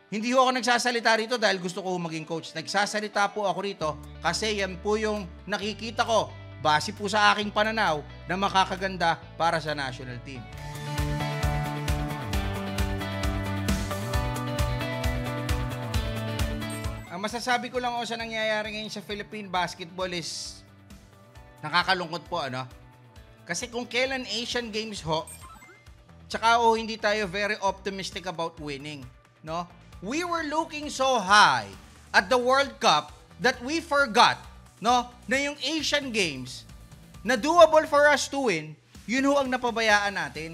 Hindi ho ako nagsasalita rito dahil gusto ko maging coach. Nagsasalita po ako rito kasi yan po yung nakikita ko base po sa aking pananaw na makakaganda para sa national team. Ang masasabi ko lang sa nangyayari ngayon sa Philippine basketball is nakakalungkot po, ano? Kasi kung kailan Asian Games ho, tsaka hindi tayo very optimistic about winning, no? We were looking so high at the World Cup that we forgot, no, na yung Asian Games na doable for us to win, yun ho ang napabayaan natin.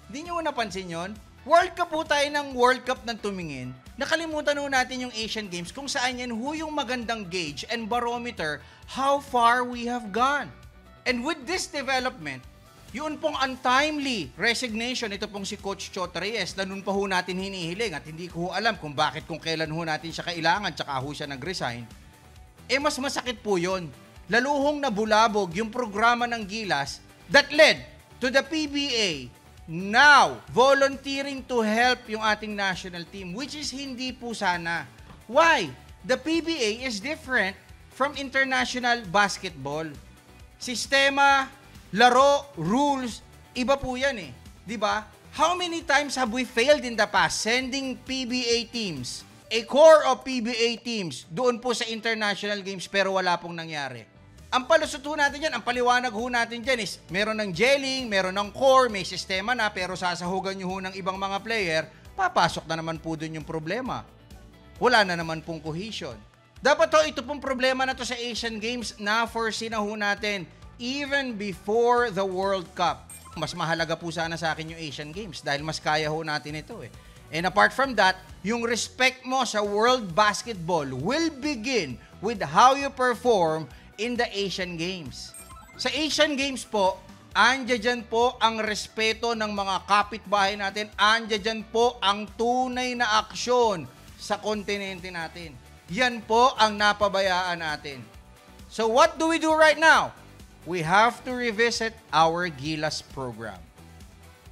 Hindi nyo napansin yun? World Cup po tayo ng World Cup ng tumingin. Nakalimutan ho natin yung Asian Games kung saan yan ho yung magandang gauge and barometer how far we have gone. And with this development, yun pong untimely resignation, ito pong si Coach Chota Reyes na nun pa ho natin hinihiling at hindi ko ho alam kung bakit, kung kailan ho natin siya kailangan tsaka ho siya nag-resign, mas masakit po yun. Laluhong nabulabog yung programa ng Gilas that led to the PBA now volunteering to help yung ating national team, which is hindi po sana. Why? The PBA is different from international basketball. Sistema, laro, rules, iba po yan eh. Diba? How many times have we failed in the past sending PBA teams, a core of PBA teams, doon po sa international games pero wala pong nangyari? Ang palusot ho natin yan, ang paliwanag ho natin dyan is meron ng gelling, meron ng core, may sistema na pero sasahugan nyo ho ng ibang mga player, papasok na naman po doon yung problema. Wala na naman pong cohesion. Dapat ho, ito pong problema na to sa Asian Games na foresee na ho natin even before the World Cup. Mas mahalaga po sana sa akin yung Asian Games dahil mas kaya ho natin ito eh. And apart from that, yung respect mo sa world basketball will begin with how you perform in the Asian Games. Sa Asian Games po, andyan dyan po ang respeto ng mga kapitbahay natin, andyan dyan po ang tunay na aksyon sa kontinente natin. Yan po ang napabayaan natin. So what do we do right now? We have to revisit our Gilas program.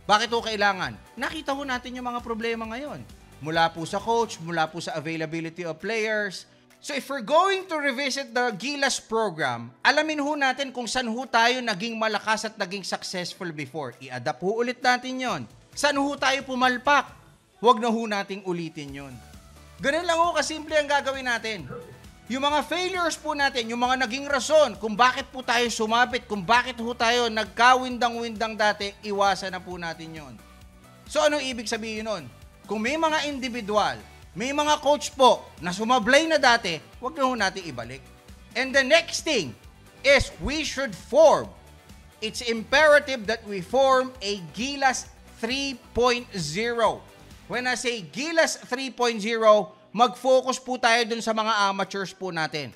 Bakit ito kailangan? Nakita ho natin yung mga problema ngayon. Mula po sa coach, mula po sa availability of players. So if we're going to revisit the Gilas program, alamin ho natin kung saan ho tayo naging malakas at naging successful before. I-adapt ho ulit natin yon. Saan ho tayo pumalpak? Huwag na ho nating ulitin yon. Ganun lang ho kasimple ang gagawin natin. Yung mga failures po natin, yung mga naging rason kung bakit po tayo sumabit, kung bakit ho tayo nagkawindang-windang dati, iwasan na po natin yon. So ano ibig sabihin nun? Kung may mga individual, may mga coach po na sumablay na dati, huwag na ho natin ibalik. And the next thing is we should form. It's imperative that we form a Gilas 3.0. When I say Gilas 3.0, mag-focus po tayo dun sa mga amateurs po natin.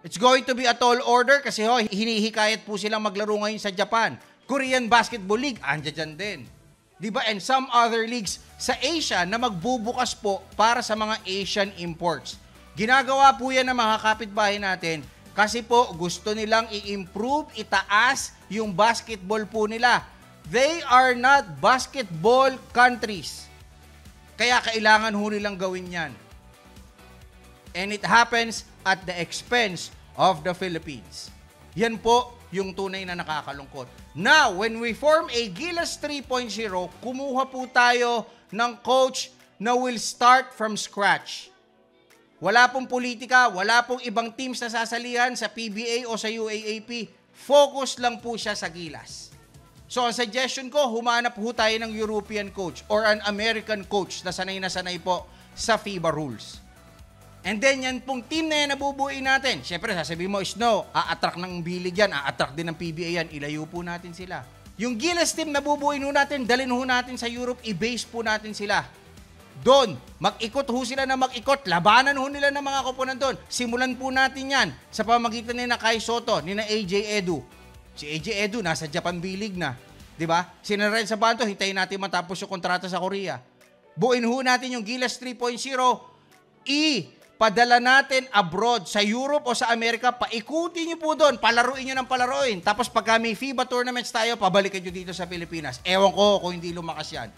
It's going to be a tall order kasi hinihikayat po silang maglaro ngayon sa Japan. Korean Basketball League, andyan dyan din. Diba? And some other leagues sa Asia na magbubukas po para sa mga Asian imports. Ginagawa po yan ng mga kapitbahay natin kasi po gusto nilang i-improve, itaas yung basketball po nila. They are not basketball countries. Kaya kailangan ho nilang gawin yan. And it happens at the expense of the Philippines. Yan po yung tunay na nakakalungkot. Now, when we form a Gilas 3.0, kumuha po tayo ng coach na will start from scratch. Wala pong politika, wala pong ibang teams na sasalihan sa PBA o sa UAAP. Focus lang po siya sa Gilas. So, ang suggestion ko, humanap po tayo ng European coach or an American coach na sanay po sa FIBA rules. And then, yan pong team na yan nabubuin natin. Siyempre, sasabihin mo, no, a-attract ng bilig yan, a-attract din ng PBA yan, ilayo po natin sila. Yung Gilas team na bubuin ho natin, dalhin ho natin sa Europe, i-base po natin sila. Doon, mag-ikot ho sila na mag-ikot, labanan ho nila ng mga koponan doon. Simulan po natin yan sa pamagitan ni na Kai Soto, ni na AJ Edu. Si AJ Edu, nasa Japan B-League na. Diba? Si Ren Sabanto, hintayin natin matapos yung kontrata sa Korea. Buuin ho natin yung Gilas 3.0, padala natin abroad, sa Europe o sa Amerika, paikutin nyo po doon, palaruin nyo ng palaruin. Tapos pagka may FIBA tournaments tayo, pabalikan nyo dito sa Pilipinas. Ewan ko kung hindi lumakas yan.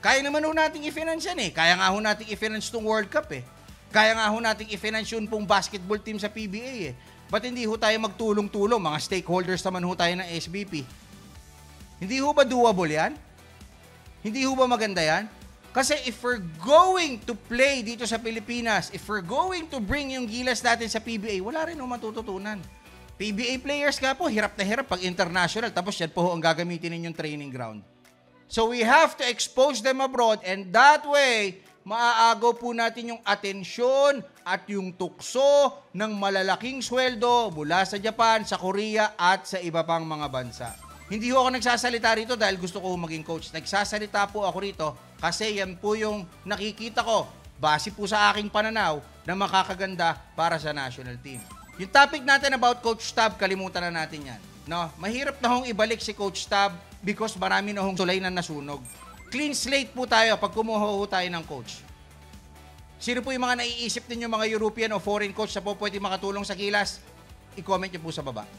Kaya naman ho nating i-finance yan eh. Kaya nga ho nating i-finance tong World Cup eh. Kaya nga ho nating i-finance yun pong basketball team sa PBA eh. Ba't hindi ho tayo magtulong-tulong? Mga stakeholders naman ho tayo ng SBP. Hindi ho ba doable yan? Hindi ho ba maganda yan? Kasi if we're going to play dito sa Pilipinas, if we're going to bring yung gilas natin sa PBA, wala rin ho matututunan. PBA players nga po, hirap na hirap pag international, tapos yan po ho ang gagamitin ninyong training ground. So we have to expose them abroad, and that way, maaagaw po natin yung atensyon at yung tukso ng malalaking sweldo mula sa Japan, sa Korea at sa iba pang mga bansa. Hindi ho ako nagsasalita rito dahil gusto ko maging coach. Nagsasalita po ako rito kasi yan po yung nakikita ko base po sa aking pananaw na makakaganda para sa national team. Yung topic natin about Coach Tab, kalimutan na natin yan. No? Mahirap na hong ibalik si Coach Tab because marami na hong tulay na nasunog. Clean slate po tayo pag kumuha ho tayo ng coach. Sino po yung mga naiisip ninyo mga European o foreign coach na po pwede makatulong sa Gilas? I-comment nyo po sa baba.